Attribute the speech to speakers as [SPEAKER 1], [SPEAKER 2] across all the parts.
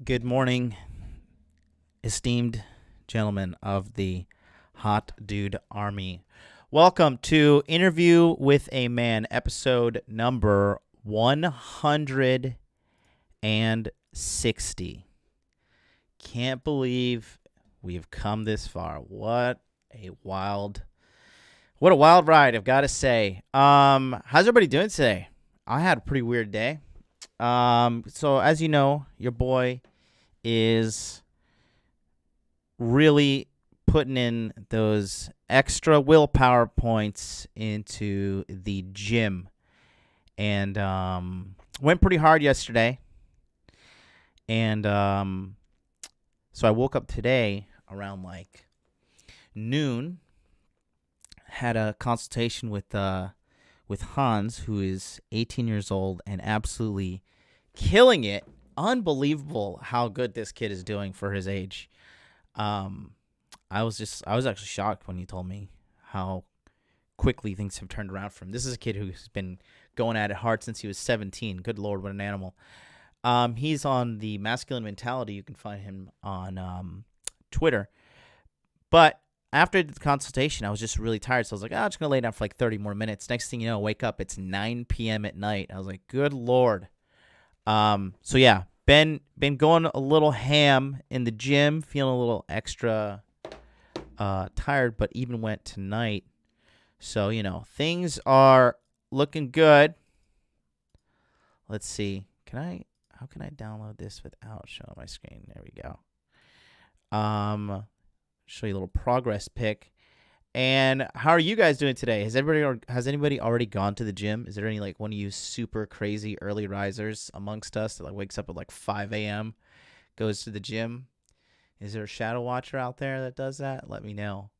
[SPEAKER 1] Good morning, esteemed gentlemen of the Hot Dude Army. Welcome to Interview with a Man, episode number 160. Can't believe we've come this far. What a wild ride, I've got to say. How's everybody doing today? I had a pretty weird day. So as you know, your boy is really putting in those extra willpower points into the gym, and went pretty hard yesterday. And so I woke up today around like noon, had a consultation with Hans, who is 18 years old and absolutely killing it. Unbelievable how good this kid is doing for his age. I was actually shocked when he told me how quickly things have turned around for him. This is a kid who's been going at it hard since he was 17. Good Lord, what an animal. He's on the Masculine Mentality. You can find him on Twitter. But after the consultation, I was just really tired, so I was like, I'm just going to lay down for like 30 more minutes. Next thing you know, wake up, it's 9 p.m. at night. I was like, good Lord. So yeah, been going a little ham in the gym, feeling a little extra tired, but even went tonight. So, things are looking good. Let's see. How can I download this without showing my screen? There we go. Show you a little progress pic. And how are you guys doing today? Has anybody already gone to the gym? Is there any one of you super crazy early risers amongst us that wakes up at 5 a.m., goes to the gym? Is there a shadow watcher out there that does that? Let me know.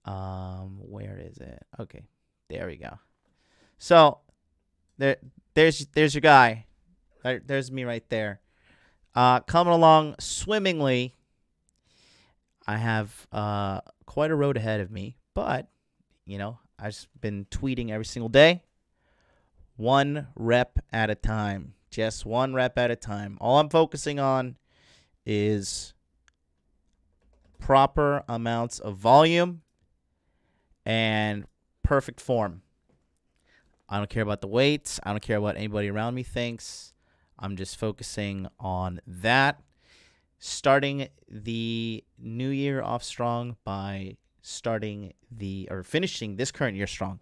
[SPEAKER 1] Where is it? Okay, there we go. So there's your guy. There's me right there. Coming along swimmingly. I have quite a road ahead of me, but, I've just been tweeting every single day. 1 rep at a time. Just 1 rep at a time. All I'm focusing on is proper amounts of volume and perfect form. I don't care about the weights. I don't care what anybody around me thinks. I'm just focusing on that. Starting the new year off strong by finishing this current year strong.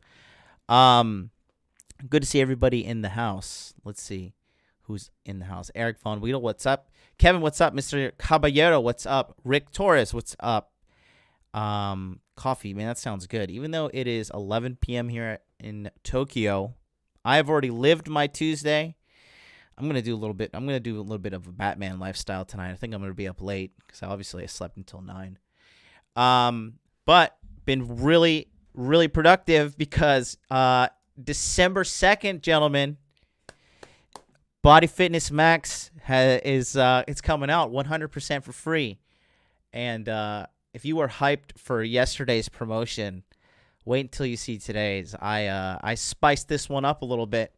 [SPEAKER 1] Good to see everybody in the house. Let's see who's in the house. Eric Von Weedle, what's up? Kevin, what's up? Mr. Caballero, what's up? Rick Torres, what's up? Coffee, man, that sounds good. Even though it is 11 p.m. here in Tokyo, I've already lived my Tuesday. I'm gonna do a little bit of a Batman lifestyle tonight. I think I'm gonna be up late because I slept until 9. But been really, really productive because December 2nd, gentlemen, Body Fitness Max it's coming out 100% for free. And if you were hyped for yesterday's promotion, wait until you see today's. I spiced this one up a little bit.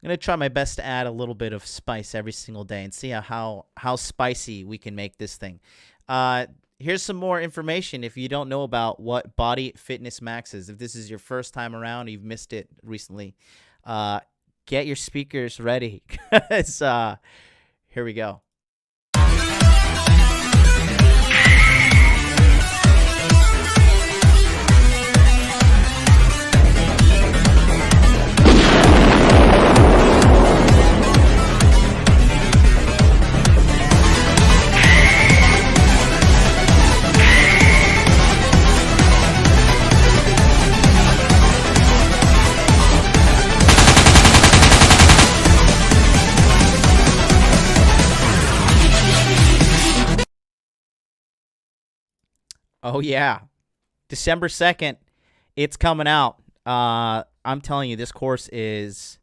[SPEAKER 1] I'm going to try my best to add a little bit of spice every single day and see how spicy we can make this thing. Here's some more information if you don't know about what Body Fitness Max is. If this is your first time around, you've missed it recently, get your speakers ready. Here we go. Oh, yeah. December 2nd, it's coming out. I'm telling you, this course is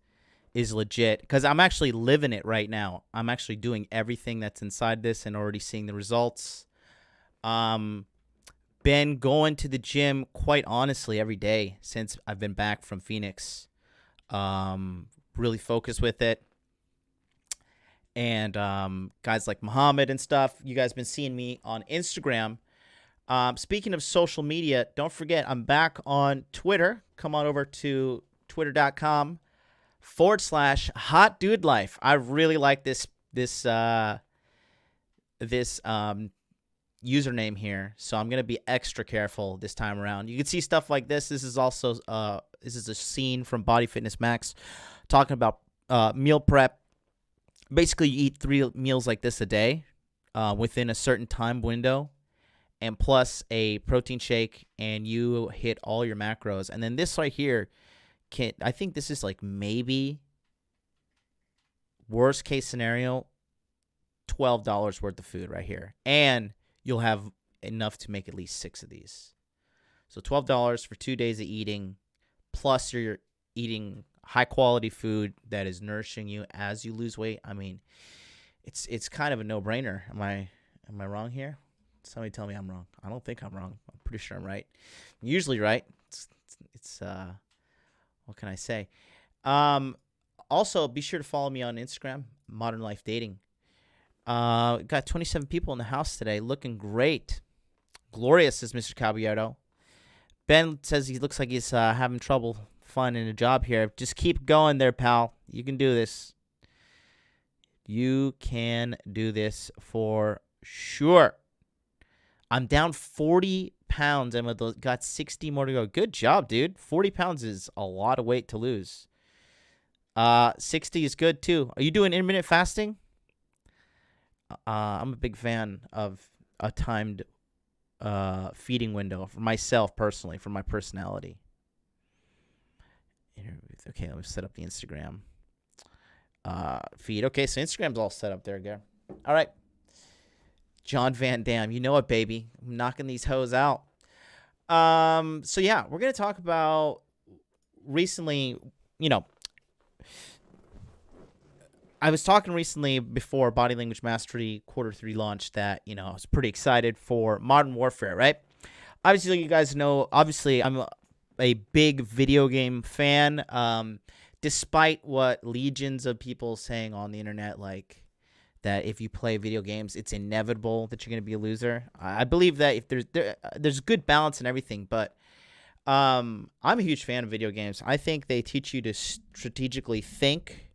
[SPEAKER 1] legit because I'm actually living it right now. I'm actually doing everything that's inside this and already seeing the results. Been going to the gym quite honestly every day since I've been back from Phoenix. Really focused with it. and guys like Muhammad and stuff. You guys been seeing me on Instagram. Speaking of social media, don't forget I'm back on Twitter. Come on over to twitter.com/hot dude life. I really like this username here, so I'm gonna be extra careful this time around. You can see stuff like this. This is also this is a scene from Body Fitness Max talking about meal prep. Basically, you eat 3 meals like this a day within a certain time window, and plus a protein shake, and you hit all your macros. And then this right here, I think this is like maybe worst case scenario, $12 worth of food right here, and you'll have enough to make at least 6 of these. So $12 for 2 days of eating, plus you're eating high quality food that is nourishing you as you lose weight. I mean, it's kind of a no-brainer. Am I wrong here? Somebody tell me I'm wrong. I don't think I'm wrong. I'm pretty sure I'm right. I'm usually right. It's what can I say? Also, be sure to follow me on Instagram, Modern Life Dating. Got 27 people in the house today, looking great. Glorious, says Mr. Caballero. Ben says he looks like he's having trouble finding a job here. Just keep going there, pal. You can do this. You can do this for sure. I'm down 40 pounds and got 60 more to go. Good job, dude. 40 pounds is a lot of weight to lose. 60 is good, too. Are you doing intermittent fasting? I'm a big fan of a timed feeding window for myself personally, for my personality. Okay, let me set up the Instagram feed. Okay, so Instagram's all set up there, Gary. All right. John Van Dam, you know it, baby. I'm knocking these hoes out. So yeah, we're gonna talk about recently. I was talking recently before Body Language Mastery Q3 launched that I was pretty excited for Modern Warfare, right? Obviously, you guys know. Obviously, I'm a big video game fan. Despite what legions of people saying on the internet, like that if you play video games, it's inevitable that you're going to be a loser. I believe that if there's good balance and everything, but I'm a huge fan of video games. I think they teach you to strategically think.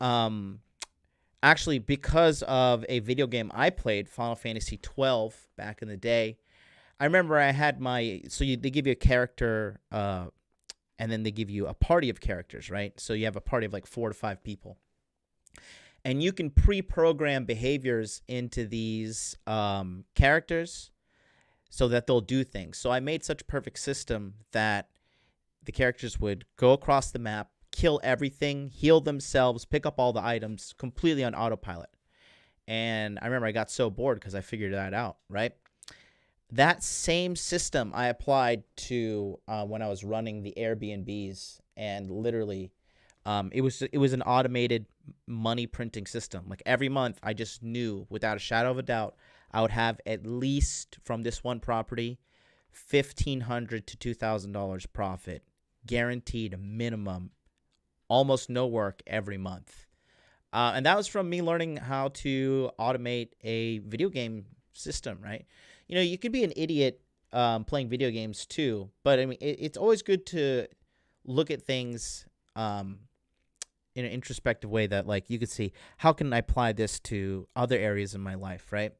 [SPEAKER 1] Actually, because of a video game I played, Final Fantasy 12, back in the day, I remember I had they give you a character, and then they give you a party of characters, right? So you have a party of like 4 to 5 people. And you can pre-program behaviors into these characters so that they'll do things. So I made such a perfect system that the characters would go across the map, kill everything, heal themselves, pick up all the items completely on autopilot. And I remember I got so bored because I figured that out, right? That same system I applied to when I was running the Airbnbs, and literally it was an automated money printing system. Like every month I just knew without a shadow of a doubt I would have at least from this one property $1,500 to $2,000 profit, guaranteed minimum, almost no work every month. And that was from me learning how to automate a video game system, right? You could be an idiot playing video games too, but I mean, it's always good to look at things in an introspective way that, like, you could see, how can I apply this to other areas in my life, right?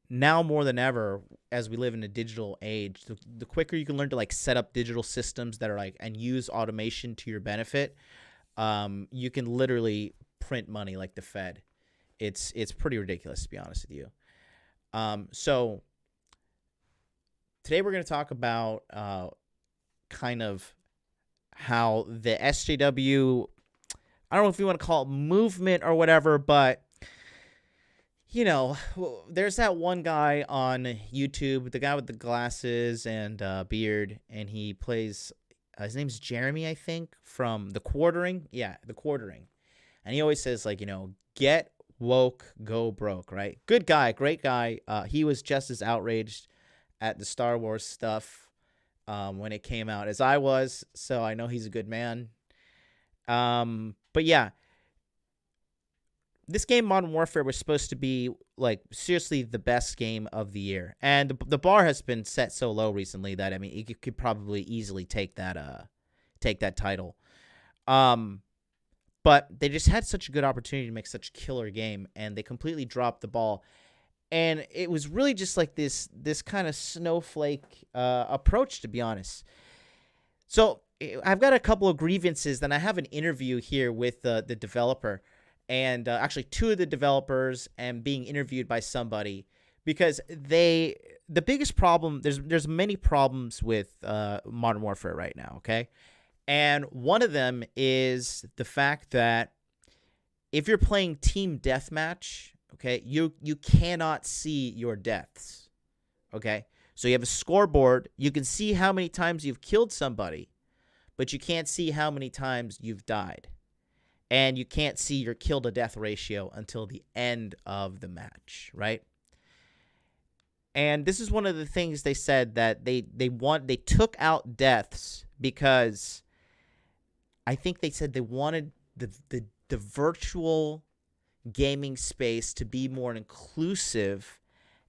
[SPEAKER 1] Now more than ever, as we live in a digital age, the quicker you can learn to like set up digital systems that are like and use automation to your benefit, you can literally print money like the Fed. It's pretty ridiculous, to be honest with you. So today we're going to talk about kind of how the SJW, I don't know if you want to call it movement or whatever, but there's that one guy on YouTube, the guy with the glasses and beard, and he plays, his name's Jeremy, I think, from The Quartering. Yeah, The Quartering. And he always says, like, get woke, go broke, right? Good guy, great guy. He was just as outraged at the Star Wars stuff when it came out as I was, so I know he's a good man. But yeah, this game, Modern Warfare, was supposed to be like seriously the best game of the year, and the bar has been set so low recently that I mean, it could probably easily take that title. But they just had such a good opportunity to make such a killer game, and they completely dropped the ball. And it was really just like this kind of snowflake approach, to be honest. So I've got a couple of grievances. Then I have an interview here with the developer, and actually two of the developers, and being interviewed by somebody, because the biggest problem, there's many problems with Modern Warfare right now, okay? And one of them is the fact that if you're playing team deathmatch, okay, you cannot see your deaths, okay? So you have a scoreboard. You can see how many times you've killed somebody, but you can't see how many times you've died. And you can't see your kill-to-death ratio until the end of the match, right? And this is one of the things they said, that they took out deaths because I think they said they wanted the virtual gaming space to be more inclusive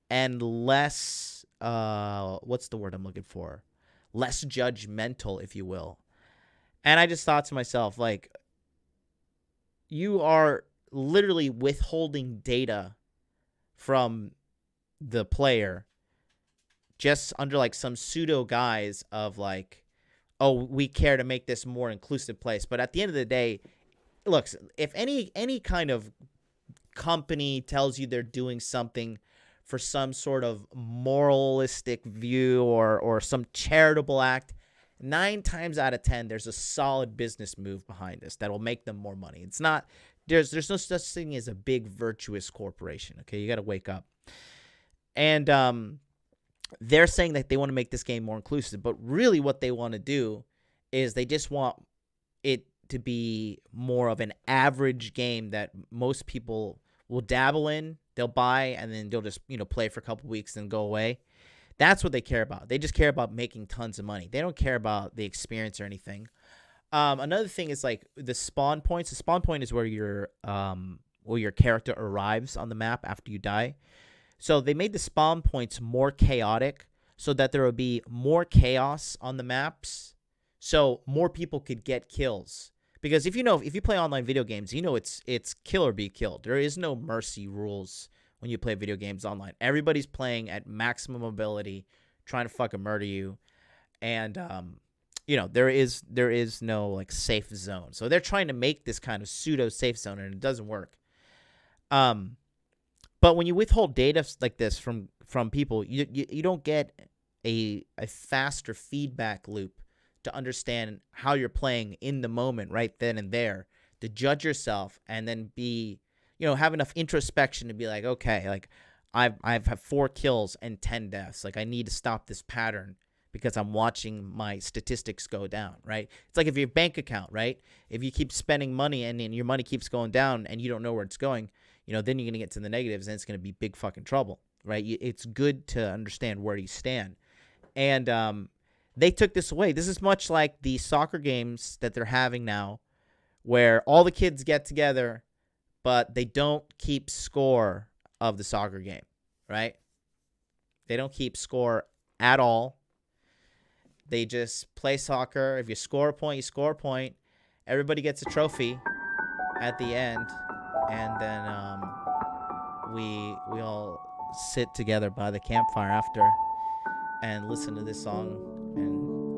[SPEAKER 1] and less what's the word I'm looking for? Less judgmental, if you will. And I just thought to myself, like, you are literally withholding data from the player just under like some pseudo guise of like, oh, we care to make this more inclusive place. But at the end of the day, look, if any kind of company tells you they're doing something for some sort of moralistic view or some charitable act, 9 times out of 10, there's a solid business move behind this that will make them more money. It's not, there's no such thing as a big virtuous corporation. Okay, you got to wake up. And they're saying that they want to make this game more inclusive, but really what they want to do is they just want it to be more of an average game that most people will dabble in, they'll buy, and then they'll just, play for a couple weeks and go away. That's what they care about. They just care about making tons of money. They don't care about the experience or anything. Another thing is like the spawn points. The spawn point is where your character arrives on the map after you die. So they made the spawn points more chaotic so that there would be more chaos on the maps, so more people could get kills. Because if you play online video games, it's kill or be killed. There is no mercy rules when you play video games online. Everybody's playing at maximum ability, trying to fucking murder you, and there is no like safe zone. So they're trying to make this kind of pseudo safe zone, and it doesn't work. But when you withhold data like this from people, you don't get a faster feedback loop to understand how you're playing in the moment right then and there, to judge yourself and then be, have enough introspection to be like, okay, like I've had 4 kills and 10 deaths. Like I need to stop this pattern because I'm watching my statistics go down, right? It's like if your bank account, right? If you keep spending money and your money keeps going down and you don't know where it's going, then you're going to get to the negatives and it's going to be big fucking trouble, right? It's good to understand where you stand. And they took this away. This is much like the soccer games that they're having now, where all the kids get together, but they don't keep score of the soccer game, right? They don't keep score at all. They just play soccer. If you score a point, you score a point. Everybody gets a trophy at the end, and then we all sit together by the campfire after and listen to this song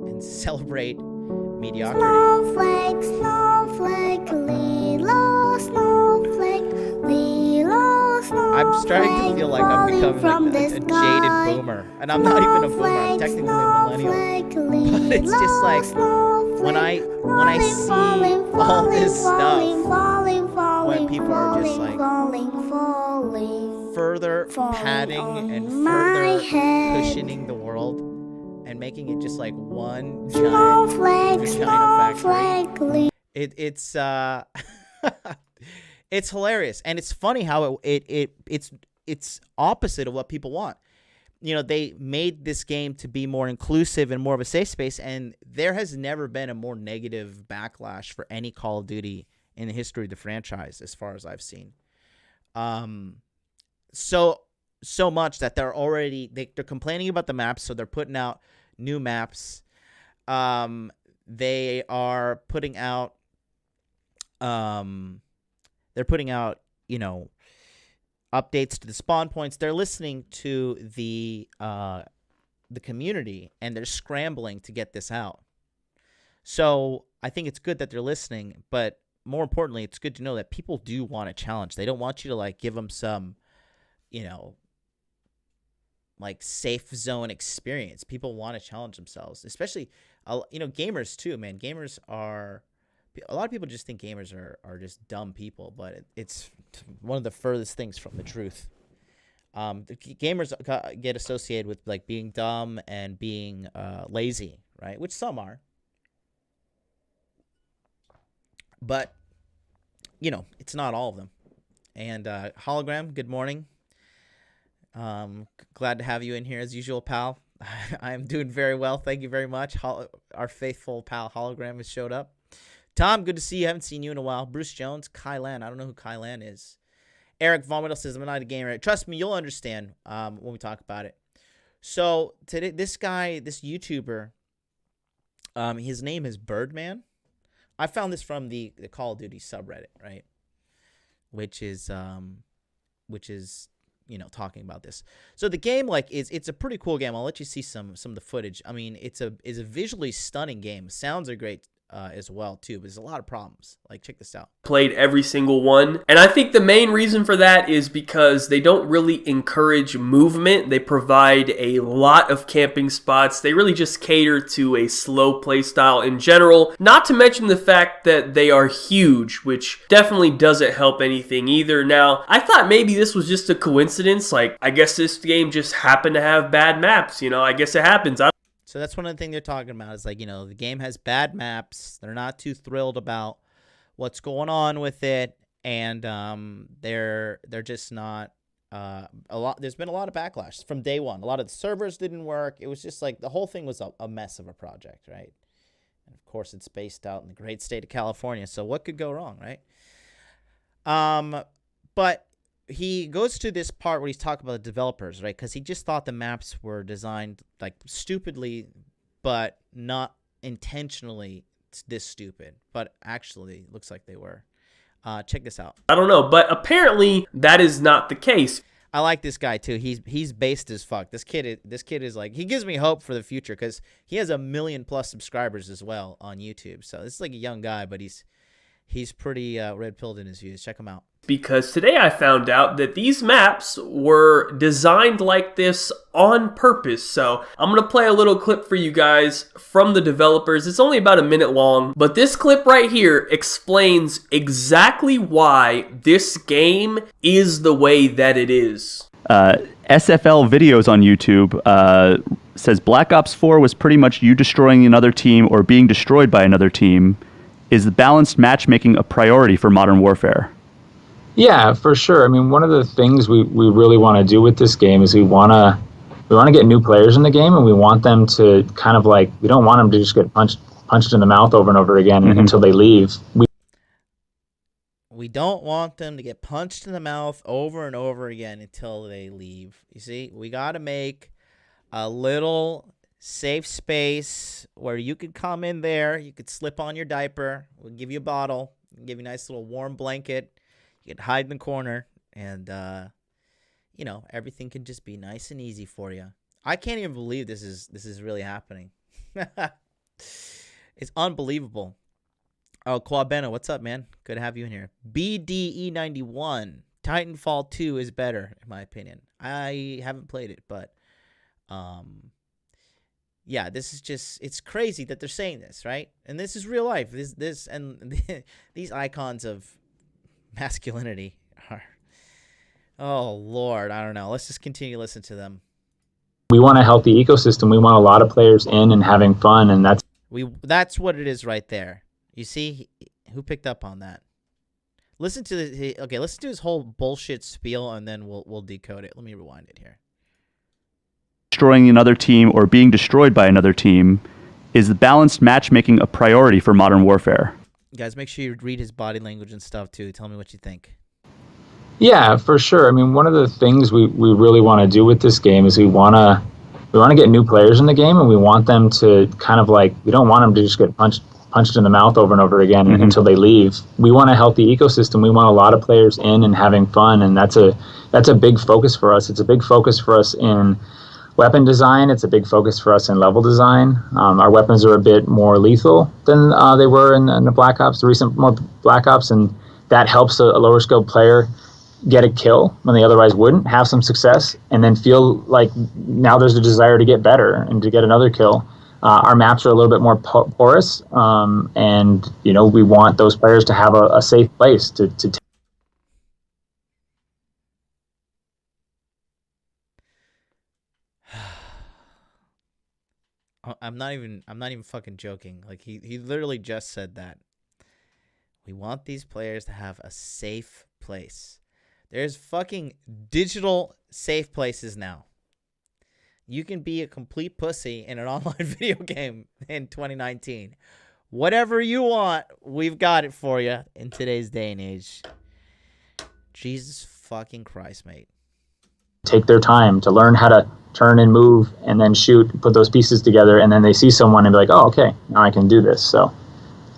[SPEAKER 1] and celebrate mediocrity.
[SPEAKER 2] Snowflake, snowflake, little snowflake, little snowflake.
[SPEAKER 1] I'm starting to feel like I'm becoming like a jaded boomer. And I'm not even a boomer, I'm technically a millennial. But it's just like when I see all this stuff, when people are just like further padding and further cushioning the world and making it just like one giant vagina factory. It's it's hilarious, and it's funny how it's opposite of what people want. They made this game to be more inclusive and more of a safe space, and there has never been a more negative backlash for any Call of Duty in the history of the franchise, as far as I've seen. So much that they're complaining about the maps, so they're putting out new maps. They are putting out updates to the spawn points. They're listening to the community, and they're scrambling to get this out. So I think it's good that they're listening, but more importantly, it's good to know that people do want a challenge. They don't want you to like give them some, like safe zone experience. People want to challenge themselves, especially, gamers too, man. A lot of people just think gamers are just dumb people, but it's one of the furthest things from the truth. Gamers get associated with like being dumb and being lazy, right? Which some are. But, it's not all of them. And Hologram, good morning. Glad to have you in here as usual, pal. I am doing very well. Thank you very much. Our faithful pal Hologram has showed up. Tom, good to see you. Haven't seen you in a while. Bruce Jones, Kai Lan. I don't know who Kai Lan is. Eric Vomital says, I'm not a gamer. Trust me, you'll understand when we talk about it. So today, this guy, this YouTuber, his name is Birdman. I found this from the Call of Duty subreddit, right? Which is talking about this. So the game, it's a pretty cool game. I'll let you see some of the footage. I mean, it's a visually stunning game. Sounds are great as well too, but there's a lot of problems. Like, check this out.
[SPEAKER 3] Played every single one, and I think the main reason for that is because they don't really encourage movement. They provide a lot of camping spots. They really just cater to a slow play style in general, not to mention the fact that they are huge, which definitely doesn't help anything either. Now, I thought maybe this was just a coincidence. Like, I guess this game just happened to have bad maps. I guess it happens.
[SPEAKER 1] So that's one of the things they're talking about is like, the game has bad maps. They're not too thrilled about what's going on with it. And they're just not there's been a lot of backlash from day one. A lot of the servers didn't work. It was just like the whole thing was a mess of a project, right? And of course, it's based out in the great state of California. So what could go wrong, right? But he goes to this part where he's talking about the developers, right? Because he just thought the maps were designed like stupidly, but not intentionally this stupid. But actually, looks like they were. Check this out.
[SPEAKER 3] I don't know, but apparently that is not the case.
[SPEAKER 1] I like this guy too. He's based as fuck. This kid is like, he gives me hope for the future because he has 1 million+ subscribers as well on YouTube. So this is like a young guy, but he's pretty red-pilled in his views. Check him out.
[SPEAKER 3] Because today I found out that these maps were designed like this on purpose. So I'm going to play a little clip for you guys from the developers. It's only about a minute long, but this clip right here explains exactly why this game is the way that it is.
[SPEAKER 4] SFL videos on YouTube says Black Ops 4 was pretty much you destroying another team or being destroyed by another team. Is the balanced matchmaking a priority for Modern Warfare?
[SPEAKER 5] Yeah, for sure. I mean, one of the things we really want to do with this game is we want to get new players in the game, and we want them to kind of like, we don't want them to just get punched in the mouth over and over again until they leave.
[SPEAKER 1] We don't want them to get punched in the mouth over and over again until they leave. You see, we got to make a little safe space where you could come in there, you could slip on your diaper, we'll give you a bottle, give you a nice little warm blanket. You can hide in the corner, and, everything can just be nice and easy for you. I can't even believe this is really happening. It's unbelievable. Oh, Quabeno, what's up, man? Good to have you in here. BDE91, Titanfall 2 is better, in my opinion. I haven't played it, but, yeah, this is just, it's crazy that they're saying this, right? And this is real life. This and these icons of masculinity are, oh Lord, I don't know. Let's just continue to listen to them.
[SPEAKER 5] We want a healthy ecosystem. We want a lot of players in and having fun, and that's
[SPEAKER 1] what it is right there. You see, who picked up on that? Listen to listen to his whole bullshit spiel, and then we'll decode it. Let me rewind it here.
[SPEAKER 4] Destroying another team or being destroyed by another team, is the balanced matchmaking a priority for Modern Warfare?
[SPEAKER 1] Guys, make sure you read his body language and stuff too. Tell me what you think.
[SPEAKER 5] Yeah, for sure. I mean, one of the things we really want to do with this game is we want to get new players in the game, and we want them to kind of like, we don't want them to just get punched in the mouth over and over again until they leave. We want a healthy ecosystem. We want a lot of players in and having fun, and that's a big focus for us. It's a big focus for us in weapon design. It's a big focus for us in level design. Our weapons are a bit more lethal than they were in the Black Ops, the recent more Black Ops, and that helps a lower skilled player get a kill when they otherwise wouldn't, have some success, and then feel like now there's a desire to get better and to get another kill. Our maps are a little bit more porous, and we want those players to have a safe place to
[SPEAKER 1] I'm not even fucking joking. Like he literally just said that. We want these players to have a safe place. There's fucking digital safe places now. You can be a complete pussy in an online video game in 2019. Whatever you want, we've got it for you in today's day and age. Jesus fucking Christ, mate.
[SPEAKER 5] take their time to learn how to turn and move and then shoot, put those pieces together, and then they see someone and be like, oh, okay, now I can do this. So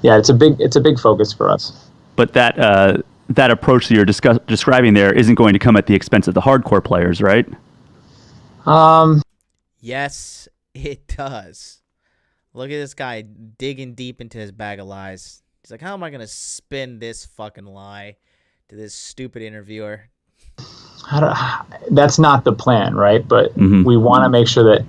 [SPEAKER 5] yeah, it's a big focus for us.
[SPEAKER 4] But that approach that you're describing there isn't going to come at the expense of the hardcore players, right?
[SPEAKER 1] Yes, it does. Look at this guy digging deep into his bag of lies. He's like, how am I going to spin this fucking lie to this stupid interviewer?
[SPEAKER 5] That's not the plan, right? But we want to make sure that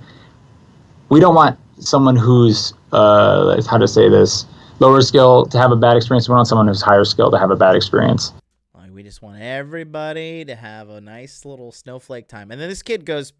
[SPEAKER 5] we don't want someone who's, how to say this, lower skill to have a bad experience. We want someone who's higher skill to have a bad experience.
[SPEAKER 1] Like, we just want everybody to have a nice little snowflake time. And then this kid gives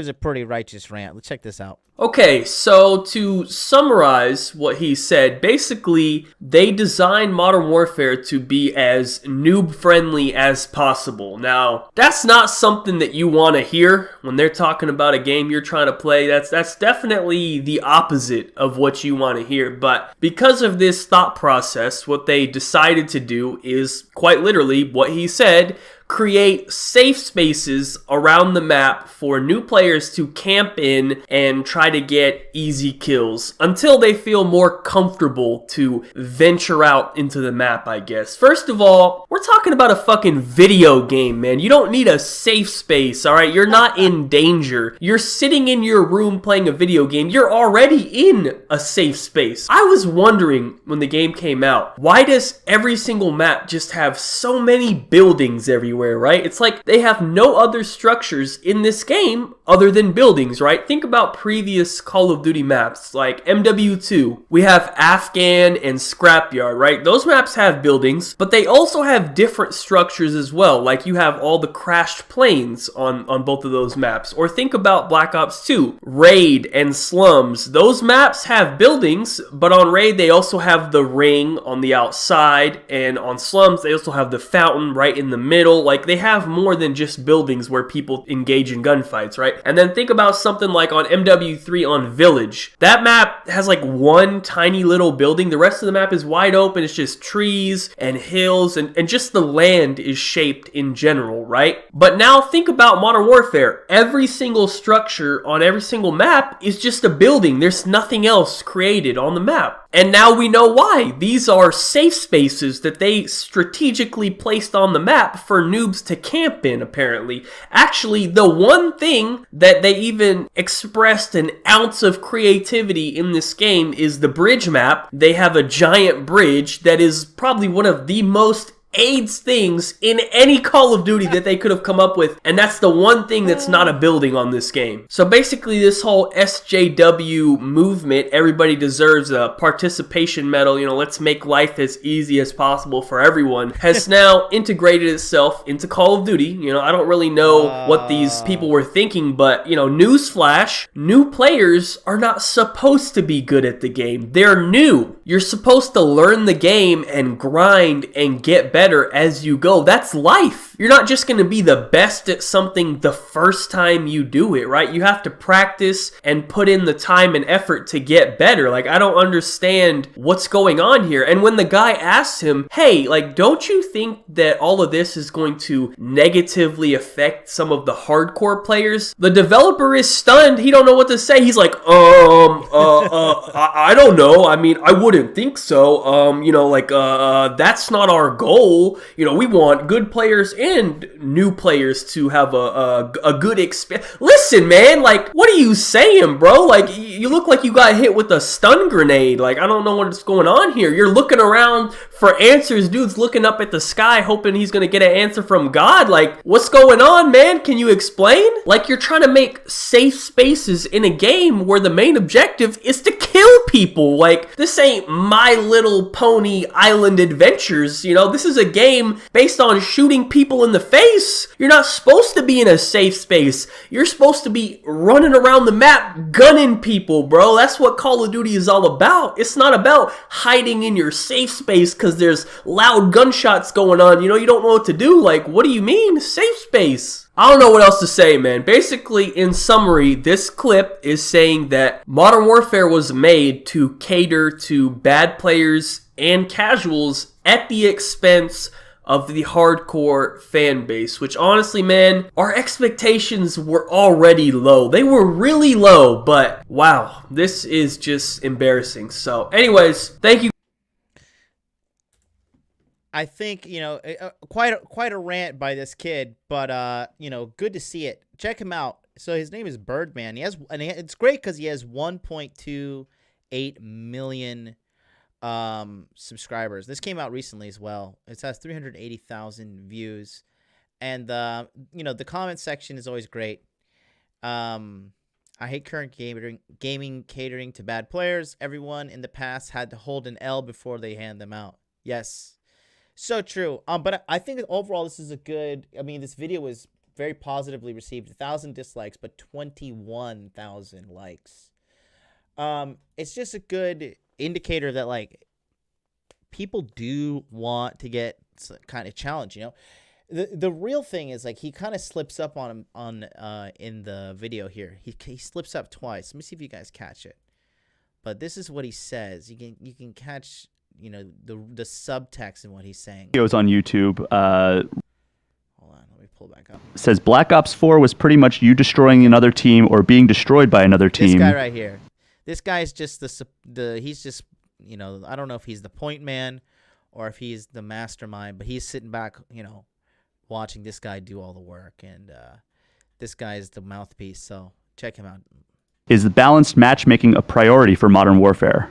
[SPEAKER 1] a pretty righteous rant. Let's check this out.
[SPEAKER 3] Okay, so to summarize what he said, basically, they designed Modern Warfare to be as noob-friendly as possible. Now, that's not something that you want to hear when they're talking about a game you're trying to play. That's definitely the opposite of what you want to hear. But because of this thought process, what they decided to do is, quite literally, what he said, create safe spaces around the map for new players to camp in and try to get easy kills until they feel more comfortable to venture out into the map, I guess. First of all, we're talking about a fucking video game, man. You don't need a safe space, all right? You're not in danger. You're sitting in your room playing a video game. You're already in a safe space. I was wondering when the game came out, why does every single map just have so many buildings everywhere? Right? It's like they have no other structures in this game other than buildings, right? Think about previous Call of Duty maps like MW2. We have Afghan and Scrapyard, right? Those maps have buildings, but they also have different structures as well. Like you have all the crashed planes on both of those maps. Or think about Black Ops 2, Raid and Slums. Those maps have buildings, but on Raid they also have the ring on the outside, and on Slums they also have the fountain right in the middle. Like they have more than just buildings where people engage in gunfights, right? And then think about something like on MW3 on Village. That map has like one tiny little building. The rest of the map is wide open. It's just trees and hills and just the land is shaped in general, right? But now think about Modern Warfare. Every single structure on every single map is just a building. There's nothing else created on the map. And now we know why. These are safe spaces that they strategically placed on the map for noobs to camp in, apparently. Actually, the one thing that they even expressed an ounce of creativity in this game is the bridge map. They have a giant bridge that is probably one of the most AIDS things in any Call of Duty that they could have come up with, and that's the one thing that's not a building on this game. So basically this whole SJW movement, everybody deserves a participation medal, let's make life as easy as possible for everyone, has now integrated itself into Call of Duty. I don't really know what these people were thinking, but newsflash, new players are not supposed to be good at the game. They're new. You're supposed to learn the game and grind and get better as you go. That's life. you're not just going to be the best at something the first time you do it, right? You have to practice and put in the time and effort to get better. Like, I don't understand what's going on here. And when the guy asks him, hey, like, don't you think that all of this is going to negatively affect some of the hardcore players? The developer is stunned. He don't know what to say. He's like, I don't know. I mean, I wouldn't think so. That's not our goal. We want good players and new players to have a good experience. Listen, man, like, what are you saying, bro? Like, you look like you got hit with a stun grenade. Like, I don't know what's going on here. You're looking around for answers. Dude's looking up at the sky hoping he's going to get an answer from God. Like, what's going on, man? Can you explain? Like, you're trying to make safe spaces in a game where the main objective is to kill people. Like, this ain't My Little Pony Island Adventures. This is a game based on shooting people in the face. You're not supposed to be in a safe space. You're supposed to be running around the map gunning people, bro. That's what Call of Duty is all about. It's not about hiding in your safe space because there's loud gunshots going on. You don't know what to do. Like, what do you mean? Safe space. I don't know what else to say, man. Basically, in summary, this clip is saying that Modern Warfare was made to cater to bad players and casuals at the expense of the hardcore fan base, which honestly, man, our expectations were already low. They were really low, but wow, this is just embarrassing. So anyways, thank you.
[SPEAKER 1] I think, quite a rant by this kid, but good to see it. Check him out. So his name is Birdman. It's great because he has 1.28 million subscribers. This came out recently as well. It has 380,000 views, and the comment section is always great. I hate current gaming catering to bad players. Everyone in the past had to hold an L before they hand them out. Yes. So true. But I think that overall this is a good. I mean, this video was very positively received. 1,000 dislikes, but 21,000 likes. It's just a good indicator that like people do want to get kind of challenged. The real thing is like he kind of slips up on him in the video here. He slips up twice. Let me see if you guys catch it. But this is what he says. You can catch. The subtext in what he's saying.
[SPEAKER 4] Videos on YouTube.
[SPEAKER 1] Hold on, let me pull back up.
[SPEAKER 4] Says Black Ops 4 was pretty much you destroying another team or being destroyed by another team.
[SPEAKER 1] This guy right here. This guy's just he's just, I don't know if he's the point man or if he's the mastermind, but he's sitting back, watching this guy do all the work, and this guy is the mouthpiece, so check him out.
[SPEAKER 4] Is the balanced matchmaking a priority for Modern Warfare?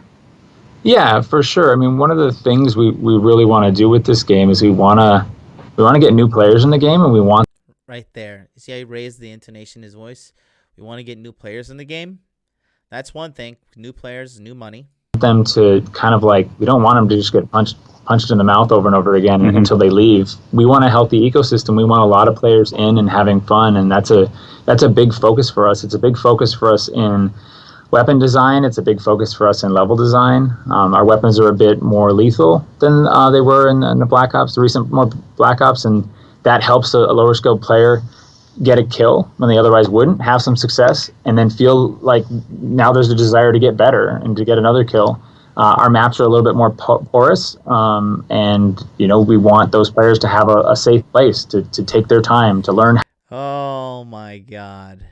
[SPEAKER 5] Yeah, for sure. I mean, one of the things we really want to do with this game is we want to get new players in the game, and we want
[SPEAKER 1] right there. See how he raised the intonation in his voice? We want to get new players in the game. That's one thing. New players, new money.
[SPEAKER 5] Them to kind of like, we don't want them to just get punched in the mouth over and over again until they leave. We want a healthy ecosystem. We want a lot of players in and having fun, and that's a big focus for us. It's a big focus for us in weapon design. It's a big focus for us in level design. Our weapons are a bit more lethal than they were in the Black Ops, the recent more Black Ops, and that helps a lower skilled player get a kill when they otherwise wouldn't, have some success, and then feel like now there's a desire to get better and to get another kill. Our maps are a little bit more porous, and we want those players to have a safe place to take their time to learn.
[SPEAKER 1] Oh my God.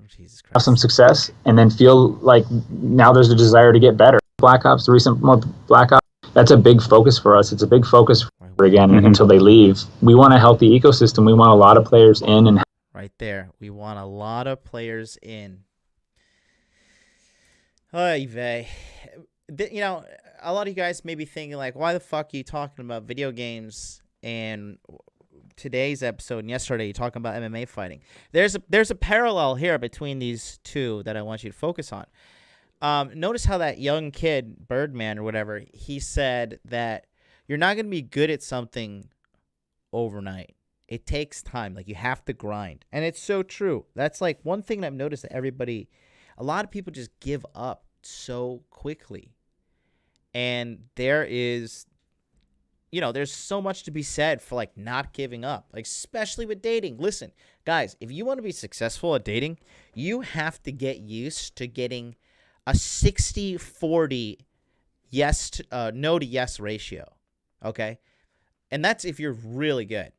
[SPEAKER 1] Jesus Christ.
[SPEAKER 5] Have some success and then feel like now there's a desire to get better. Black Ops, the recent more Black Ops, that's a big focus for us. It's a big focus again until they leave. We want a healthy ecosystem. We want a lot of players in and
[SPEAKER 1] right there. We want a lot of players in. Oy vey. A lot of you guys may be thinking like, why the fuck are you talking about video games and today's episode and yesterday you're talking about MMA fighting? There's a parallel here between these two that I want you to focus on. Notice how that young kid, Birdman or whatever, he said that you're not going to be good at something overnight. It takes time. Like, you have to grind. And it's so true. That's like one thing that I've noticed that a lot of people just give up so quickly. And there is there's so much to be said for like not giving up, like especially with dating. Listen, guys, if you want to be successful at dating, you have to get used to getting a 60-40 no to yes ratio. Okay? And that's if you're really good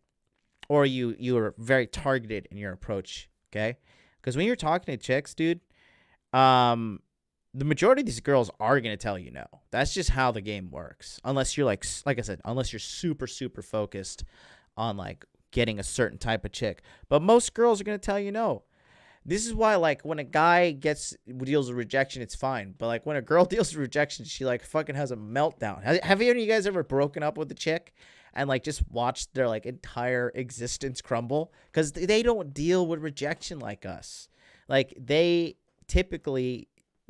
[SPEAKER 1] or you are very targeted in your approach, okay? Because when you're talking to chicks, dude, the majority of these girls are going to tell you no. That's just how the game works. Unless you're like I said, unless you're super, super focused on like getting a certain type of chick. But most girls are going to tell you no. This is why, like, when a guy deals with rejection, it's fine. But like when a girl deals with rejection, she like fucking has a meltdown. Have any of you guys ever broken up with a chick and like just watched their like entire existence crumble? Because they don't deal with rejection like us. Like they typically,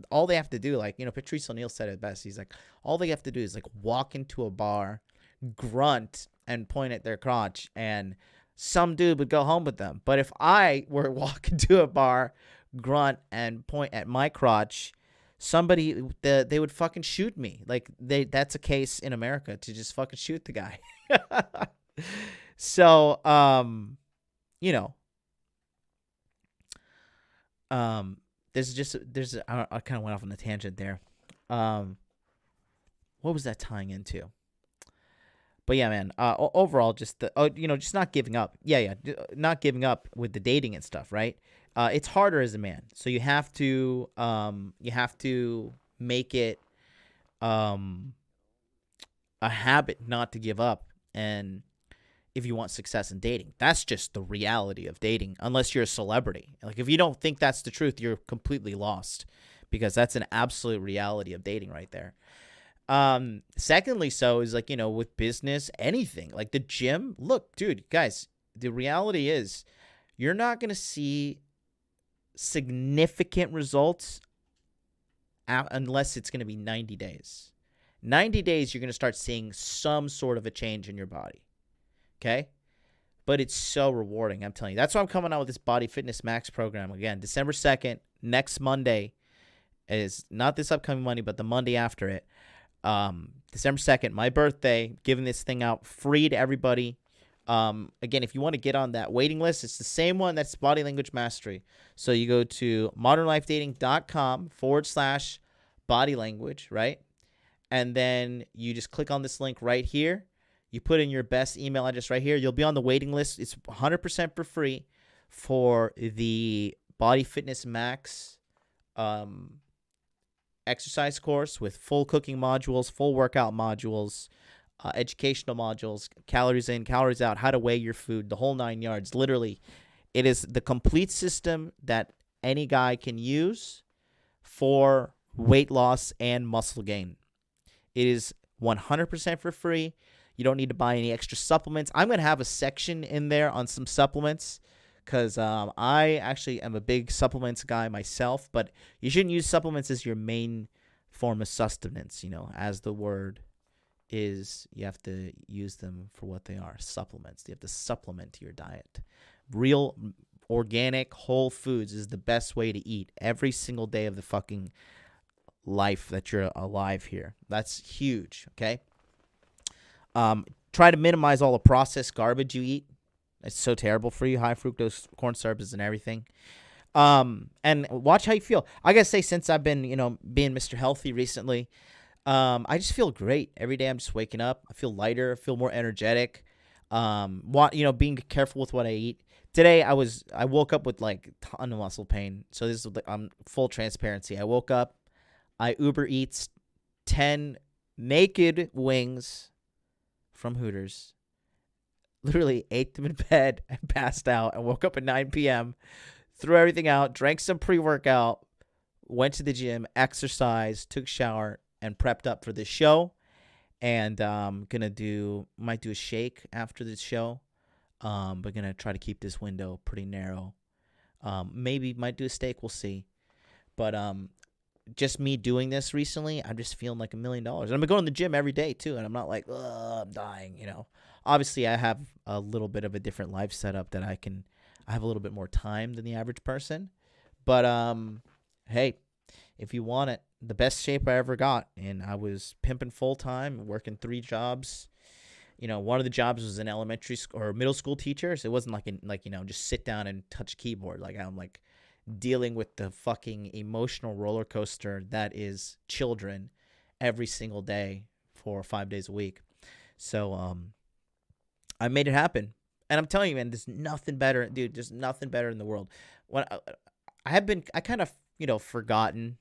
[SPEAKER 1] all they have to do, like, Patrice O'Neal said it best. He's like, all they have to do is like walk into a bar, grunt, and point at their crotch, and some dude would go home with them. But if I were to walk into a bar, grunt, and point at my crotch, they would fucking shoot me. Like that's a case in America to just fucking shoot the guy. So, I kind of went off on a tangent there. What was that tying into? But yeah, man, overall, just just not giving up. Yeah, not giving up with the dating and stuff, right? It's harder as a man, so you have to make it a habit not to give up, and if you want success in dating, that's just the reality of dating. Unless you're a celebrity, like if you don't think that's the truth, you're completely lost, because that's an absolute reality of dating right there. Secondly, so is like, with business, anything like the gym. Look, dude, guys, the reality is you're not going to see significant results unless it's going to be 90 days. 90 days, you're going to start seeing some sort of a change in your body. Okay. But it's so rewarding. I'm telling you, that's why I'm coming out with this Body Fitness Max program again, December 2nd, next Monday is not this upcoming Monday, but the Monday after it. December 2nd, my birthday, giving this thing out free to everybody. Again, if you want to get on that waiting list, it's the same one that's Body Language Mastery. So you go to modernlifedating.com/body language, right? And then you just click on this link right here. You put in your best email address right here. You'll be on the waiting list. It's 100% for free for the Body Fitness Max exercise course with full cooking modules, full workout modules, educational modules, calories in, calories out, how to weigh your food, the whole 9 yards. Literally, it is the complete system that any guy can use for weight loss and muscle gain. It is 100% for free. You don't need to buy any extra supplements. I'm going to have a section in there on some supplements because I actually am a big supplements guy myself, but you shouldn't use supplements as your main form of sustenance, as the word is. You have to use them for what they are, supplements. You have to supplement your diet. Real, organic, whole foods is the best way to eat every single day of the fucking life that you're alive here. That's huge, okay? Try to minimize all the processed garbage you eat. It's so terrible for you. High fructose corn syrup and everything. And watch how you feel. I gotta say, since I've been, being Mr. Healthy recently, I just feel great. Every day I'm just waking up. I feel lighter. I feel more energetic. Being careful with what I eat. Today I woke up with like a ton of muscle pain. So this is full transparency. I woke up. I Uber Eats 10 naked wings from Hooters. Literally ate them in bed and passed out and woke up at 9 p.m., threw everything out, drank some pre-workout, went to the gym, exercised, took a shower, and prepped up for this show. And might do a shake after this show. But gonna try to keep this window pretty narrow. Maybe might do a steak, we'll see. But just me doing this recently, I'm just feeling like $1 million. And I've been going to the gym every day too, and I'm not like, I'm dying, Obviously, I have a little bit of a different life setup that I have a little bit more time than the average person. But hey, if you want it, the best shape I ever got, and I was pimping full time, working 3 jobs, one of the jobs was an elementary or middle school teacher. So it wasn't just sit down and touch keyboard. Like I'm like dealing with the fucking emotional roller coaster that is children every single day for 5 days a week. So I made it happen. And I'm telling you, man, there's nothing better, dude. There's nothing better in the world. When I kind of, forgotten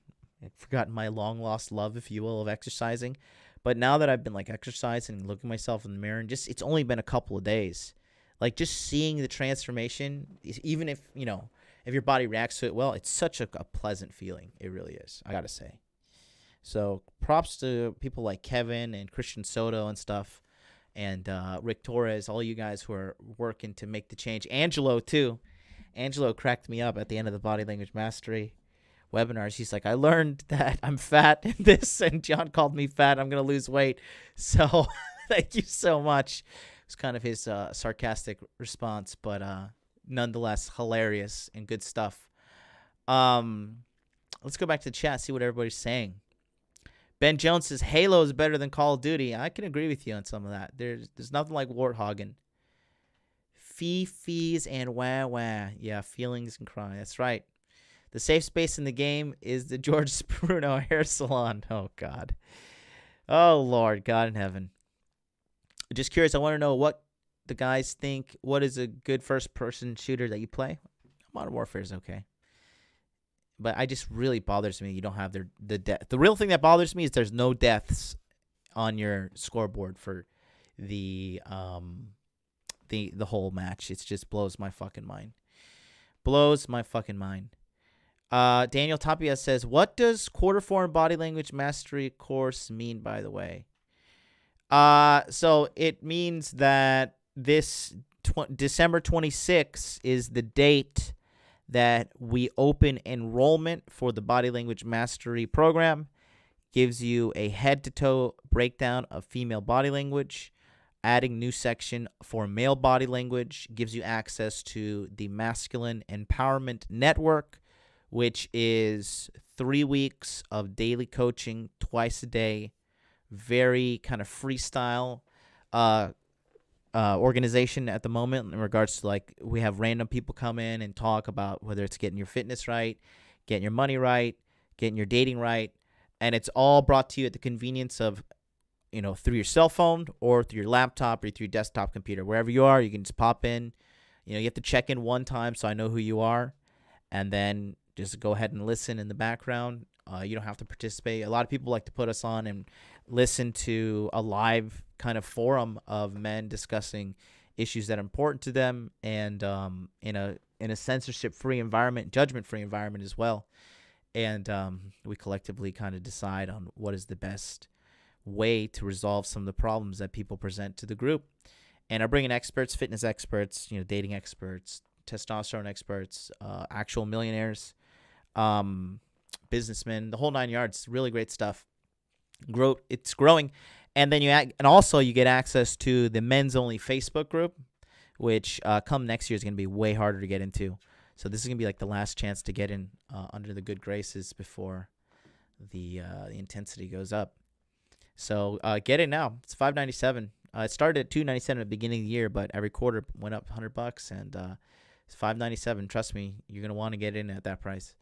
[SPEAKER 1] my long lost love, if you will, of exercising. But now that I've been like exercising and looking myself in the mirror, and it's only been a couple of days, like just seeing the transformation, even if your body reacts to it well, it's such a pleasant feeling. It really is. I gotta say. So props to people like Kevin and Christian Soto and stuff. And Rick Torres, all you guys who are working to make the change. Angelo, too. Angelo cracked me up at the end of the Body Language Mastery webinars. He's like, I learned that I'm fat in this, and John called me fat. I'm going to lose weight. So thank you so much. It's kind of his sarcastic response, but nonetheless hilarious and good stuff. Let's go back to the chat, see what everybody's saying. Ben Jones says Halo is better than Call of Duty. I can agree with you on some of that. There's nothing like warthogging. Fee-fees and wah-wah. Yeah, feelings and cry. That's right. The safe space in the game is the George Spruno hair salon. Oh, God. Oh, Lord. God in heaven. Just curious. I want to know what the guys think. What is a good first-person shooter that you play? Modern Warfare is okay. But I just really bothers me you don't have the death. The real thing that bothers me is there's no deaths on your scoreboard for the whole match. It just blows my fucking mind. Blows my fucking mind. Daniel Tapia says, what does quarter form body language mastery course mean, by the way? So it means that this December 26th is the date that we open enrollment for the Body Language Mastery program. Gives you a head-to-toe breakdown of female body language, adding new section for male body language, gives you access to the Masculine Empowerment Network, which is 3 weeks of daily coaching twice a day, very kind of freestyle organization at the moment in regards to, like, we have random people come in and talk about whether it's getting your fitness right, getting your money right, getting your dating right, and it's all brought to you at the convenience of, through your cell phone or through your laptop or through your desktop computer. Wherever you are, you can just pop in. You have to check in one time so I know who you are, and then just go ahead and listen in the background. You don't have to participate. A lot of people like to put us on and listen to a live kind of forum of men discussing issues that are important to them, and in a censorship-free environment, judgment-free environment as well. And we collectively kind of decide on what is the best way to resolve some of the problems that people present to the group. And I bring in experts, fitness experts, dating experts, testosterone experts, actual millionaires, businessmen, the whole 9 yards. Really great stuff. It's growing. And then you get access to the men's only Facebook group, which come next year is going to be way harder to get into. So this is going to be like the last chance to get in under the good graces before the intensity goes up. So get in now. It's $597. It started at $297 at the beginning of the year, but every quarter went up $100, and it's $597. Trust me, you're going to want to get in at that price.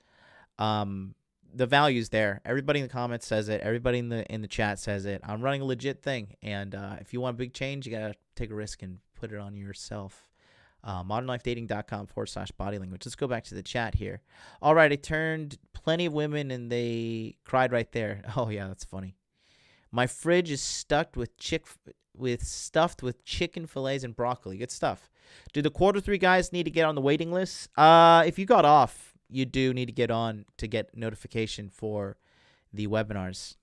[SPEAKER 1] The value's there. Everybody in the comments says it. Everybody in the chat says it. I'm running a legit thing, and if you want a big change, you gotta take a risk and put it on yourself. modernlifedating.com/body language. Let's go back to the chat here. All right, I turned plenty of women, and they cried right there. Oh yeah, that's funny. My fridge is stuffed with chicken fillets and broccoli. Good stuff. Do the quarter 3 guys need to get on the waiting list? If you got off, you do need to get on to get notification for the webinars.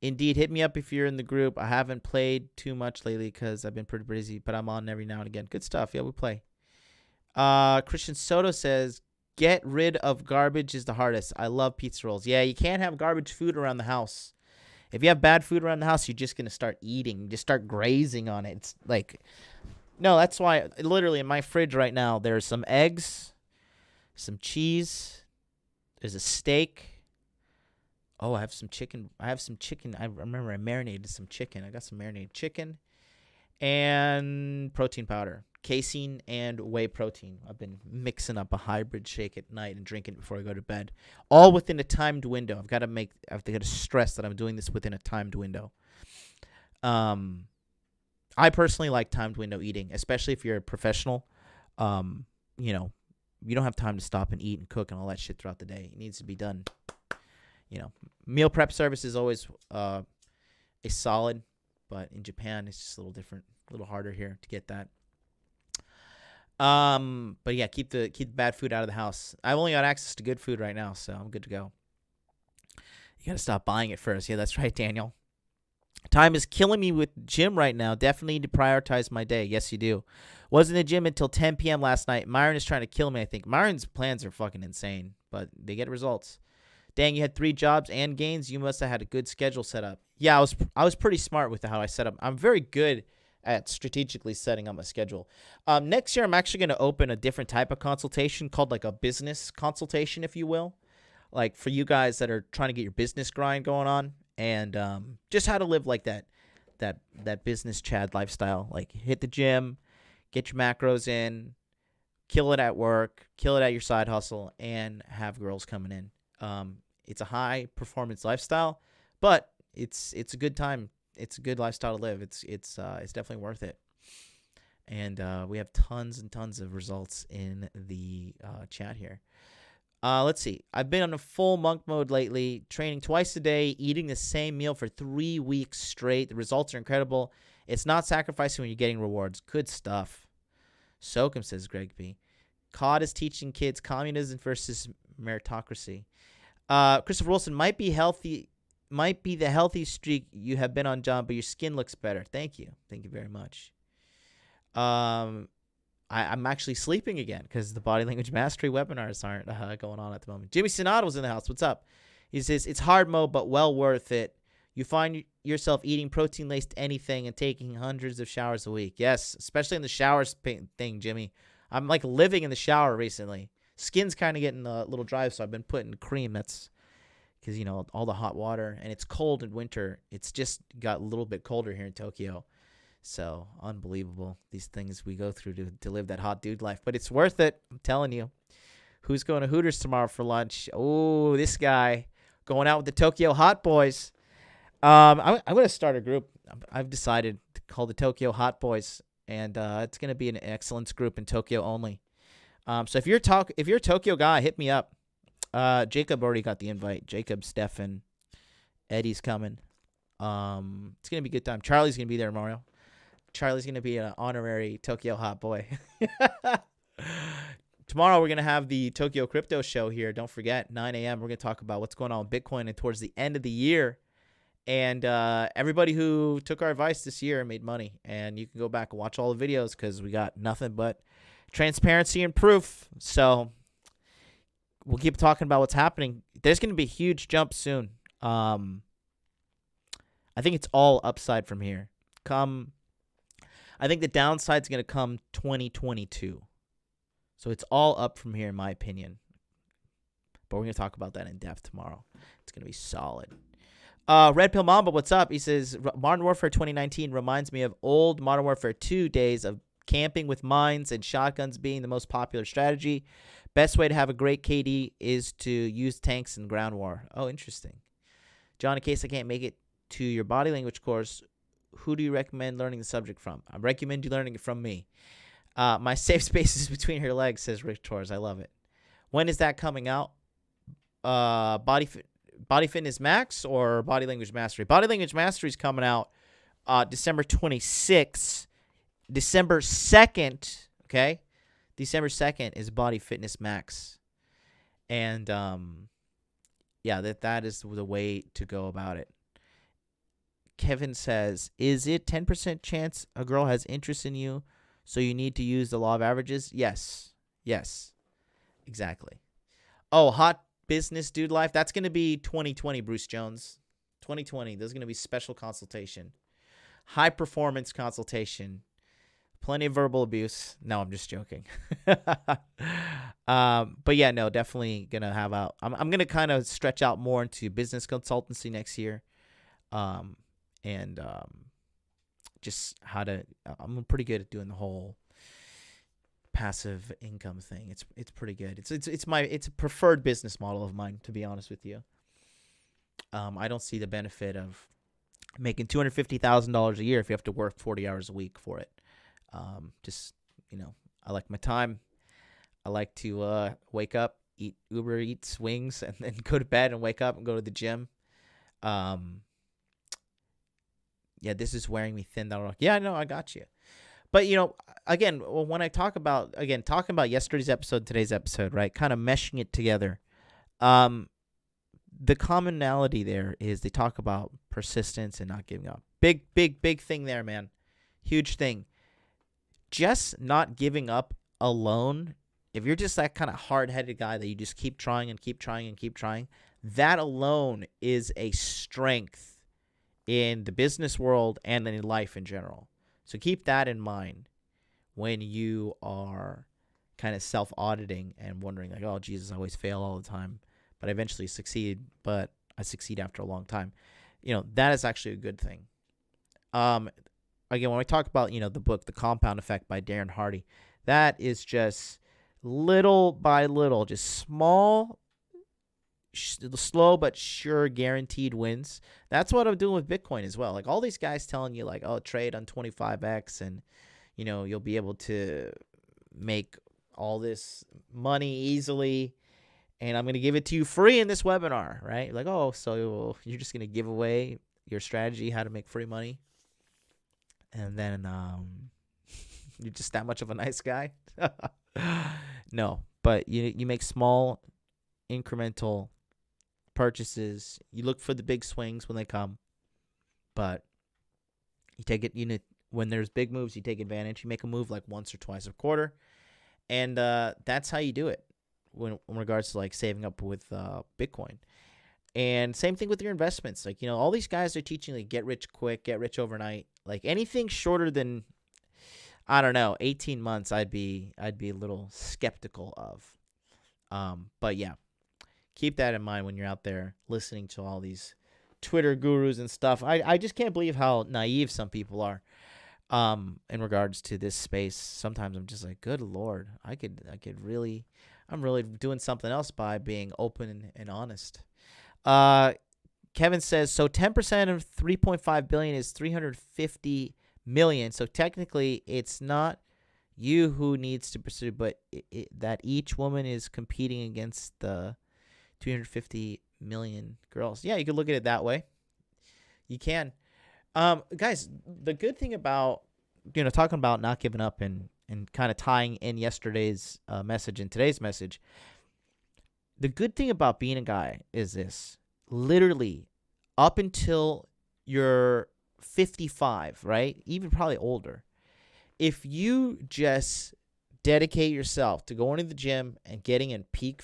[SPEAKER 1] Indeed, hit me up if you're in the group. I haven't played too much lately because I've been pretty busy, but I'm on every now and again. Good stuff. Yeah, we play. Christian Soto says, get rid of garbage is the hardest. I love pizza rolls. Yeah, you can't have garbage food around the house. If you have bad food around the house, you're just going to start eating. Just start grazing on it. It's like, no, that's why literally in my fridge right now, there's some eggs, some cheese, there's a steak, Oh, I have some chicken. I remember I marinated some chicken. I got some marinated chicken and protein powder, casein and whey protein. I've been mixing up a hybrid shake at night and drinking it before I go to bed, all within a timed window. I've got to stress that I'm doing this within a timed window. I personally like timed window eating, especially if you're a professional. You know, you don't have time to stop and eat and cook and all that shit throughout the day. It needs to be done. You know, meal prep service is always a solid, but in Japan it's just a little different, a little harder here to get that. But yeah, keep the bad food out of the house. I've only got access to good food right now, so I'm good to go. You gotta stop buying it first. Yeah, that's right, Daniel. Time is killing me with gym right now. Definitely need to prioritize my day. Yes, you do. Wasn't in the gym until 10 p.m. last night. Myron is trying to kill me, I think. Myron's plans are fucking insane, but they get results. Dang, you had 3 jobs and gains. You must have had a good schedule set up. Yeah, I was pretty smart with how I set up. I'm very good at strategically setting up my schedule. Next year, I'm actually going to open a different type of consultation called like a business consultation, if you will. Like for you guys that are trying to get your business grind going on and just how to live like that business Chad lifestyle. Like hit the gym, get your macros in, kill it at work, kill it at your side hustle, and have girls coming in. It's a high performance lifestyle, but it's a good time. It's a good lifestyle to live. It's definitely worth it. And we have tons and tons of results in the chat here. Let's see. I've been on a full monk mode lately, training twice a day, eating the same meal for 3 weeks straight. The results are incredible. It's not sacrificing when you're getting rewards. Good stuff. Soakum, says Greg B. COD is teaching kids communism versus meritocracy. Christopher Wilson might be the healthy streak you have been on, John, but your skin looks better. Thank you very much. I'm actually sleeping again because the body language mastery webinars aren't going on at the moment. Jimmy Sinato's in the house. What's up? He says it's hard mode but well worth it. You find yourself eating protein laced anything and taking hundreds of showers a week. Yes, especially in the showers thing, Jimmy. I'm like living in the shower recently. Skin's kind of getting a little dry, so I've been putting cream. That's because, you know, all the hot water, and it's cold in winter. It's just got a little bit colder here in Tokyo. So unbelievable, these things we go through to live that hot dude life. But it's worth it, I'm telling you. Who's going to Hooters tomorrow for lunch? Oh, this guy going out with the Tokyo Hot Boys. I'm going to start a group. I've decided to call the Tokyo Hot Boys, and it's going to be an excellence group in Tokyo only. So if you're a Tokyo guy, hit me up. Jacob already got the invite. Jacob, Stefan, Eddie's coming. It's going to be a good time. Charlie's going to be there tomorrow. Charlie's going to be an honorary Tokyo Hot Boy. Tomorrow we're going to have the Tokyo Crypto Show here. Don't forget, 9 a.m. We're going to talk about what's going on with Bitcoin and towards the end of the year. And everybody who took our advice this year made money. And you can go back and watch all the videos because we got nothing but transparency and proof. So we'll keep talking about what's happening. There's going to be a huge jump soon. I think it's all upside from here. I think the downside's going to come 2022. So it's all up from here, in my opinion. But we're going to talk about that in depth tomorrow. It's going to be solid. Red Pill Mamba, what's up? He says, Modern Warfare 2019 reminds me of old Modern Warfare 2 days of camping with mines and shotguns being the most popular strategy. Best way to have a great KD is to use tanks in ground war. Oh, interesting. John, in case I can't make it to your body language course, who do you recommend learning the subject from? I recommend you learning it from me. My safe space is between her legs, says Rick Torres. I love it. When is that coming out? Body Fitness Max or Body Language Mastery? Body Language Mastery is coming out December 26th. December 2nd, okay? December 2nd is Body Fitness Max. And, yeah, that is the way to go about it. Kevin says, is it 10% chance a girl has interest in you, so you need to use the law of averages? Yes. Yes. Exactly. Oh, hot business dude life. That's going to be 2020, Bruce Jones. 2020. There's going to be special consultation. High performance consultation. Plenty of verbal abuse. No, I'm just joking. But yeah, no, definitely gonna have out. I'm gonna kind of stretch out more into business consultancy next year, and just how to. I'm pretty good at doing the whole passive income thing. It's pretty good. It's a preferred business model of mine, to be honest with you. I don't see the benefit of making $250,000 a year if you have to work 40 hours a week for it. Just, I like my time. I like to wake up, eat Uber Eats wings, and then go to bed and wake up and go to the gym. Yeah, this is wearing me thin. Yeah, no, I got you. But, again, when I talking about yesterday's episode, today's episode, right, kind of meshing it together, the commonality there is they talk about persistence and not giving up. Big thing there, man. Huge thing. Just not giving up alone, if you're just that kind of hard-headed guy that you just keep trying and keep trying and keep trying, that alone is a strength in the business world and in life in general. So keep that in mind when you are kind of self-auditing and wondering like, oh, Jesus, I always fail all the time, but I eventually succeed, but I succeed after a long time. That is actually a good thing. Again, when we talk about, the book, The Compound Effect by Darren Hardy, that is just little by little, just small, slow but sure guaranteed wins. That's what I'm doing with Bitcoin as well. Like all these guys telling you like, oh, trade on 25x and, you'll be able to make all this money easily. And I'm going to give it to you free in this webinar, right? Like, oh, so you're just going to give away your strategy, how to make free money. And then you're just that much of a nice guy? No, but you make small incremental purchases. You look for the big swings when they come. But you take it, when there's big moves, you take advantage. You make a move like once or twice a quarter. And that's how you do it in regards to like saving up with Bitcoin. And same thing with your investments. Like, all these guys are teaching like get rich quick, get rich overnight. Like anything shorter than, I don't know, 18 months, I'd be a little skeptical of. But yeah, keep that in mind when you're out there listening to all these Twitter gurus and stuff. I just can't believe how naive some people are in regards to this space. Sometimes I'm just like, good Lord, I'm really doing something else by being open and honest. Kevin says, so 10% of 3.5 billion is 350 million. So technically it's not you who needs to pursue, but that each woman is competing against the 250 million girls. Yeah, you could look at it that way. You can. Guys, the good thing about, talking about not giving up and kind of tying in yesterday's message and today's message, the good thing about being a guy is this. Literally, up until you're 55, right? Even probably older. If you just dedicate yourself to going to the gym and getting in peak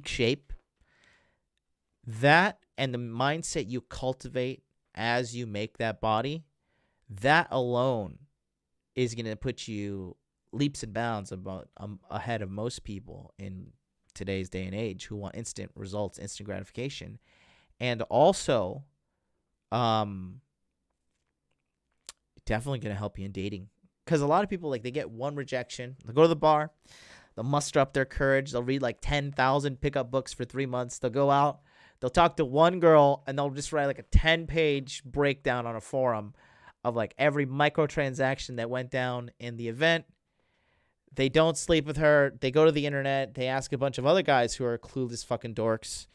[SPEAKER 1] shape, that and the mindset you cultivate as you make that body, that alone is going to put you leaps and bounds ahead of most people in today's day and age who want instant results, instant gratification. And also, definitely going to help you in dating. Because a lot of people, like, they get one rejection. They'll go to the bar. They'll muster up their courage. They'll read, like, 10,000 pickup books for 3 months. They'll go out. They'll talk to one girl, and they'll just write, like, a 10-page breakdown on a forum of, like, every microtransaction that went down in the event. They don't sleep with her. They go to the internet. They ask a bunch of other guys who are clueless fucking dorks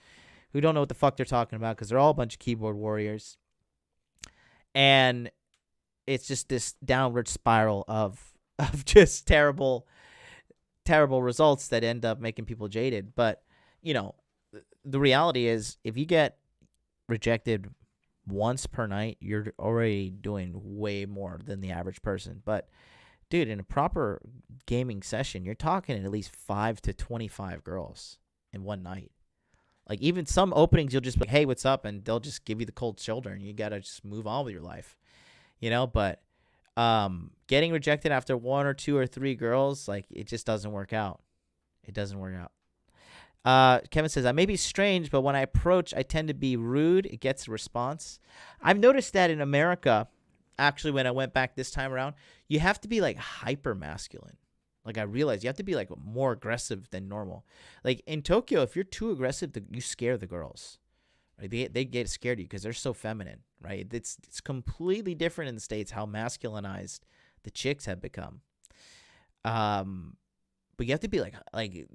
[SPEAKER 1] who don't know what the fuck they're talking about because they're all a bunch of keyboard warriors. And it's just this downward spiral of just terrible results that end up making people jaded. But, the reality is if you get rejected once per night, you're already doing way more than the average person. But, dude, in a proper gaming session, you're talking at least 5 to 25 girls in one night. Like, even some openings, you'll just be like, hey, what's up? And they'll just give you the cold shoulder, and you got to just move on with your life, But Getting rejected after 1 or 2 or 3 girls, like, it just doesn't work out. It doesn't work out. Kevin says, I may be strange, but when I approach, I tend to be rude. It gets a response. I've noticed that in America, actually, when I went back this time around, you have to be, like, hyper masculine. Like, I realized you have to be, like, more aggressive than normal. Like, in Tokyo, if you're too aggressive, you scare the girls. Right? They get scared of you because they're so feminine, right? It's completely different in the States how masculinized the chicks have become. But you have to be like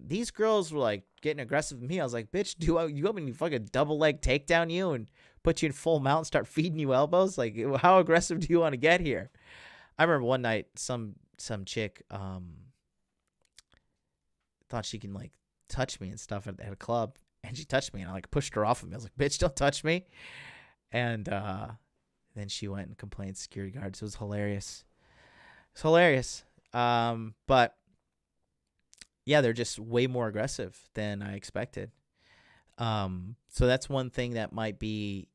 [SPEAKER 1] these girls were like getting aggressive with me. I was like, bitch, you want me to fucking double leg takedown you and put you in full mount and start feeding you elbows? Like, how aggressive do you want to get here? I remember one night some chick thought she can like touch me and stuff at a club. And she touched me, and I like pushed her off of me. I was like, bitch, don't touch me. And then she went and complained to security guards. It was hilarious. It's hilarious. But yeah, they're just way more aggressive than I expected. So that's one thing that might be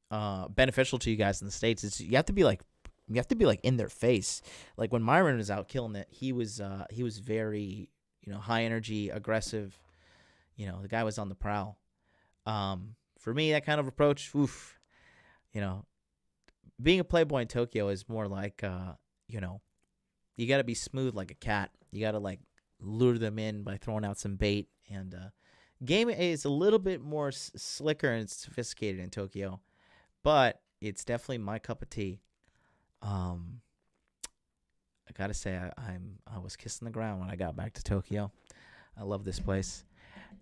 [SPEAKER 1] beneficial to you guys in the States is you have to be like in their face. Like when Myron was out killing it, he was very, high energy, aggressive. The guy was on the prowl. For me, that kind of approach, being a playboy in Tokyo is more like, you got to be smooth like a cat. You got to like lure them in by throwing out some bait. And game is a little bit more slicker and sophisticated in Tokyo, but it's definitely my cup of tea. I gotta say, I was kissing the ground when I got back to Tokyo. I love this place.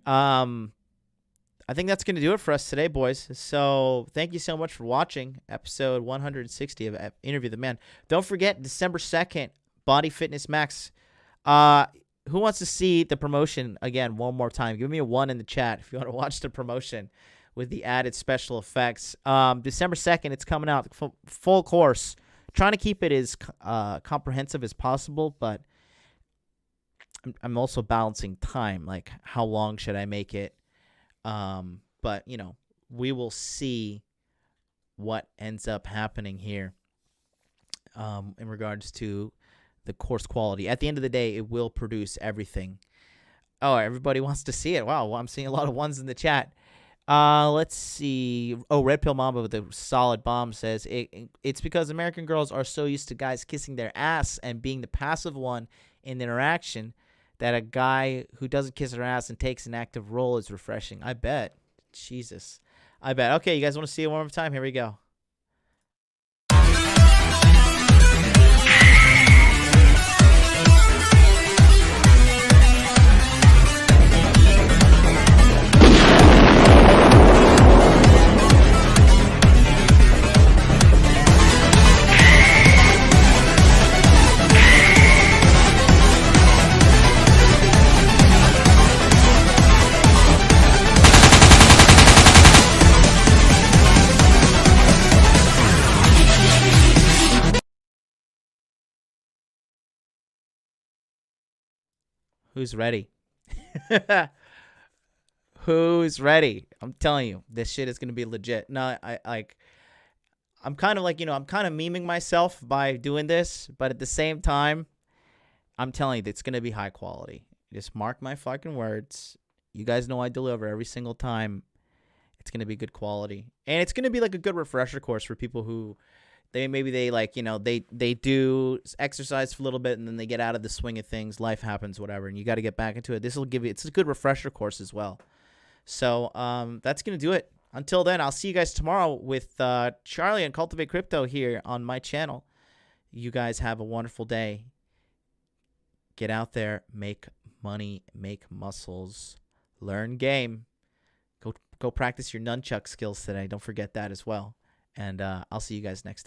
[SPEAKER 1] I think that's going to do it for us today, boys. So thank you so much for watching episode 160 of Interview the Man. Don't forget, December 2nd, Body Fitness Max. Who wants to see the promotion again one more time? Give me a 1 in the chat if you want to watch the promotion with the added special effects. December 2nd, it's coming out, full course. Trying to keep it as comprehensive as possible, but I'm also balancing time, like how long should I make it? But we will see what ends up happening here in regards to the course quality. At the end of the day, it will produce everything. Oh, everybody wants to see it. Wow, well, I'm seeing a lot of ones in the chat. Let's see. Oh, Red Pill Mamba with a solid bomb says it's because American girls are so used to guys kissing their ass and being the passive one in the interaction that a guy who doesn't kiss her ass and takes an active role is refreshing. I bet. Jesus. I bet. Okay, you guys want to see it one more time? Here we go. Who's ready? Who's ready? I'm telling you, this shit is going to be legit. No, I'm kind of like, I'm kind of memeing myself by doing this, but at the same time, I'm telling you, it's going to be high quality. Just mark my fucking words. You guys know I deliver every single time. It's going to be good quality. And it's going to be like a good refresher course for people who they do exercise for a little bit and then they get out of the swing of things. Life happens, whatever, and you got to get back into it. This will give you, it's a good refresher course as well. So that's going to do it. Until then, I'll see you guys tomorrow with Charlie and Cultivate Crypto here on my channel. You guys have a wonderful day. Get out there, make money, make muscles, learn game. Go practice your nunchuck skills today. Don't forget that as well. And I'll see you guys next time.